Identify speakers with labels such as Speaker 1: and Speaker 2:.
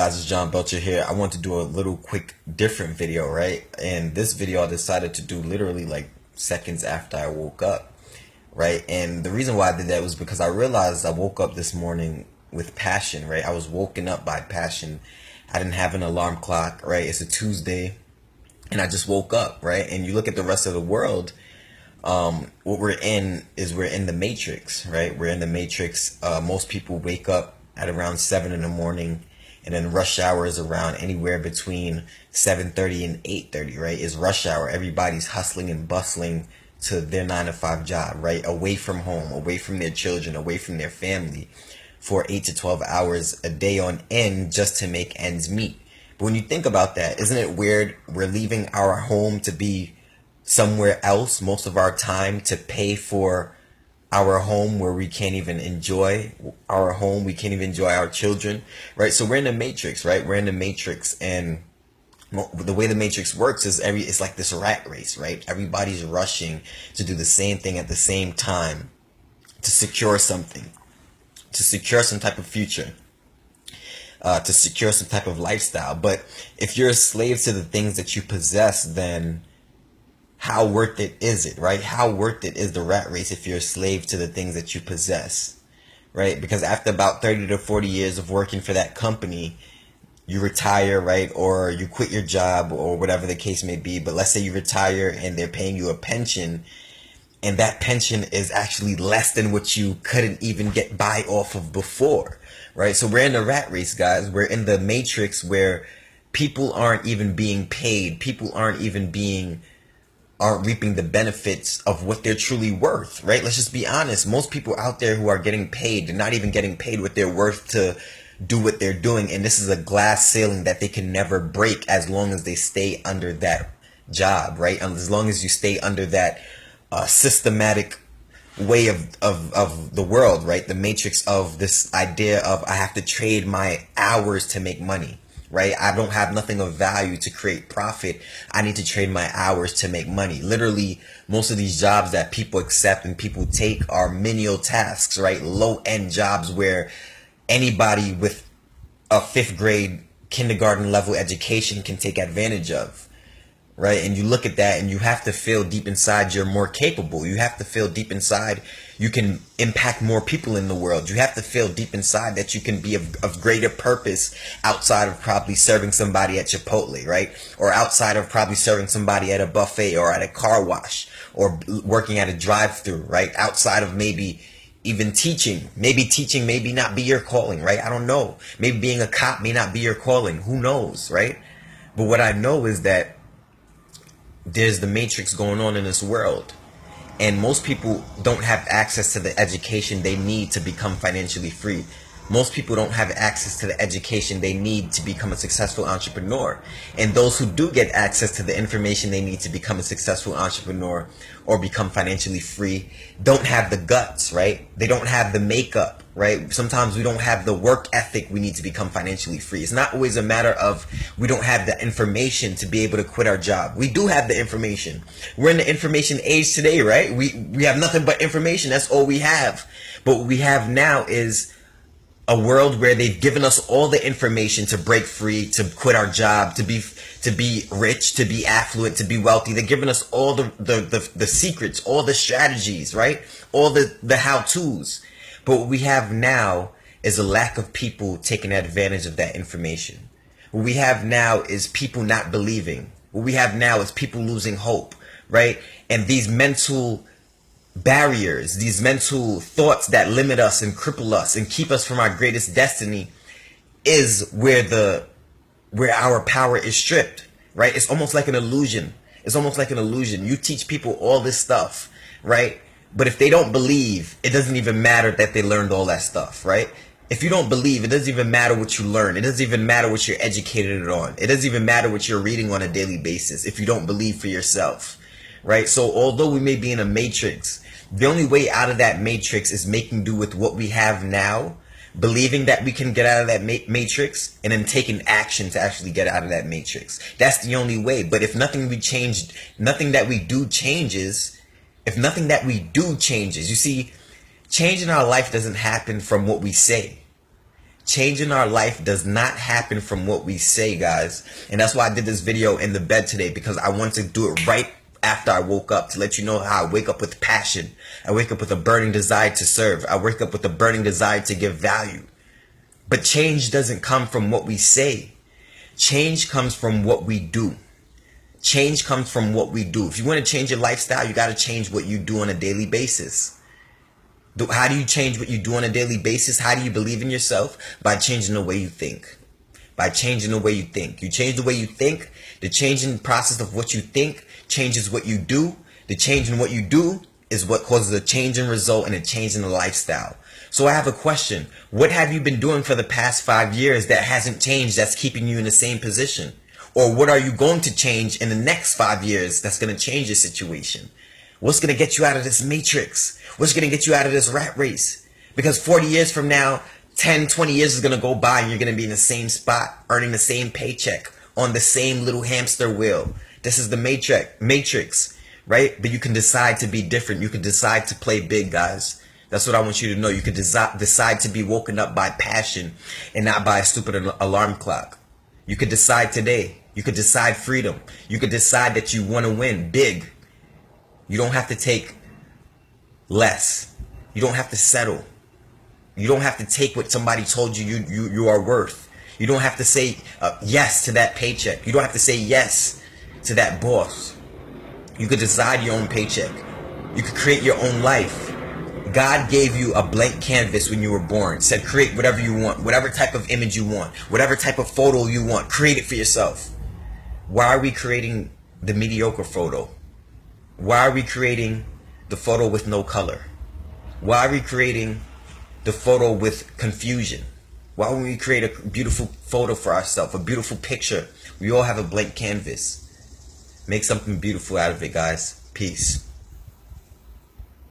Speaker 1: Guys, it's John Belcher here. I want to do a little quick different video, right? And this video I decided to do literally like seconds after I woke up, right? And the reason why I did that was because I realized I woke up this morning with passion, right? I was woken up by passion. I didn't have an alarm clock, right? It's a Tuesday and I just woke up, right? And you look at the rest of the world, what we're in is we're in the matrix, right? We're in the matrix. Most people wake up at around 7 in the morning, and then rush hour is around anywhere between 7:30 and 8:30, right? Is rush hour. Everybody's hustling and bustling to their 9 to 5 job, right? Away from home, away from their children, away from their family for 8 to 12 hours a day on end just to make ends meet. But when you think about that, isn't it weird? We're leaving our home to be somewhere else most of our time to pay for our home where we can't even enjoy our home. We can't even enjoy our children, right? So we're in the matrix, right? We're in the matrix, and the way the matrix works is it's like this rat race, right? Everybody's rushing to do the same thing at the same time to secure something, to secure some type of future, to secure some type of lifestyle. But if you're a slave to the things that you possess, then how worth it is it, right? How worth it is the rat race if you're a slave to the things that you possess, right? Because after about 30 to 40 years of working for that company, you retire, right? Or you quit your job or whatever the case may be. But let's say you retire and they're paying you a pension, and that pension is actually less than what you couldn't even get by off of before, right? So we're in the rat race, guys. We're in the matrix where people aren't even being paid. People aren't reaping the benefits of what they're truly worth, right? Let's just be honest. Most people out there who are getting paid, they're not even getting paid what they're worth to do what they're doing. And this is a glass ceiling that they can never break as long as they stay under that job, right? As long as you stay under that systematic way of the world, right? The matrix of this idea of I have to trade my hours to make money. Right? I don't have nothing of value to create profit. I need to trade my hours to make money. Literally, most of these jobs that people accept and people take are menial tasks, right? Low end jobs where anybody with a fifth grade kindergarten level education can take advantage of. Right? And you look at that and you have to feel deep inside you're more capable. You have to feel deep inside you can impact more people in the world. You have to feel deep inside that you can be of greater purpose outside of probably serving somebody at Chipotle, right? Or outside of probably serving somebody at a buffet or at a car wash or working at a drive-thru, right? Outside of maybe even teaching. Maybe teaching maybe not be your calling, right? I don't know. Maybe being a cop may not be your calling. Who knows, right? But what I know is that there's the matrix going on in this world, and most people don't have access to the education they need to become financially free. Most people don't have access to the education they need to become a successful entrepreneur. And those who do get access to the information they need to become a successful entrepreneur or become financially free don't have the guts, right? They don't have the makeup, right? Sometimes we don't have the work ethic we need to become financially free. It's not always a matter of we don't have the information to be able to quit our job. We do have the information. We're in the information age today, right? We have nothing but information. That's all we have. But what we have now is a world where they've given us all the information to break free, to quit our job, to be rich, to be affluent, to be wealthy. They've given us all the secrets, all the strategies, right? All the how-tos. But what we have now is a lack of people taking advantage of that information. What we have now is people not believing. What we have now is people losing hope, right? And these mental barriers, these mental thoughts that limit us and cripple us and keep us from our greatest destiny is where our power is stripped, right? It's almost like an illusion. It's almost like an illusion. You teach people all this stuff, right? But if they don't believe, it doesn't even matter that they learned all that stuff, right? If you don't believe, it doesn't even matter what you learn. It doesn't even matter what you're educated on. It doesn't even matter what you're reading on a daily basis if you don't believe for yourself. Right? So although we may be in a matrix, the only way out of that matrix is making do with what we have now, believing that we can get out of that matrix, and then taking action to actually get out of that matrix. That's the only way. But if nothing that we do changes, you see, change in our life doesn't happen from what we say. Change in our life does not happen from what we say, guys. And that's why I did this video in the bed today, because I wanted to do it right after I woke up, to let you know how I wake up with passion. I wake up with a burning desire to serve. I wake up with a burning desire to give value. But change doesn't come from what we say. Change comes from what we do. Change comes from what we do. If you want to change your lifestyle, you got to change what you do on a daily basis. How do you change what you do on a daily basis? How do you believe in yourself? By changing the way you think. By changing the way you think. You change the way you think. The changing process of what you think changes what you do. The change in what you do is what causes a change in result and a change in the lifestyle. So I have a question. What have you been doing for the past 5 years that hasn't changed, that's keeping you in the same position? Or what are you going to change in the next 5 years that's going to change your situation? What's going to get you out of this matrix? What's going to get you out of this rat race? Because 40 years from now, 10, 20 years is going to go by and you're going to be in the same spot, earning the same paycheck, on the same little hamster wheel. This is the matrix, right? But you can decide to be different. You can decide to play big, guys. That's what I want you to know. You can decide to be woken up by passion and not by a stupid alarm clock. You could decide today. You could decide freedom. You could decide that you want to win big. You don't have to take less. You don't have to settle. You don't have to take what somebody told you are worth. You don't have to say yes to that paycheck. You don't have to say yes to that boss. You could decide your own paycheck. You could create your own life. God gave you a blank canvas when you were born. Said create whatever you want, whatever type of image you want, whatever type of photo you want. Create it for yourself. Why are we creating the mediocre photo? Why are we creating the photo with no color? Why are we creating the photo with confusion? Why don't we create a beautiful photo for ourselves, a beautiful picture? We all have a blank canvas. Make something beautiful out of it, guys. Peace.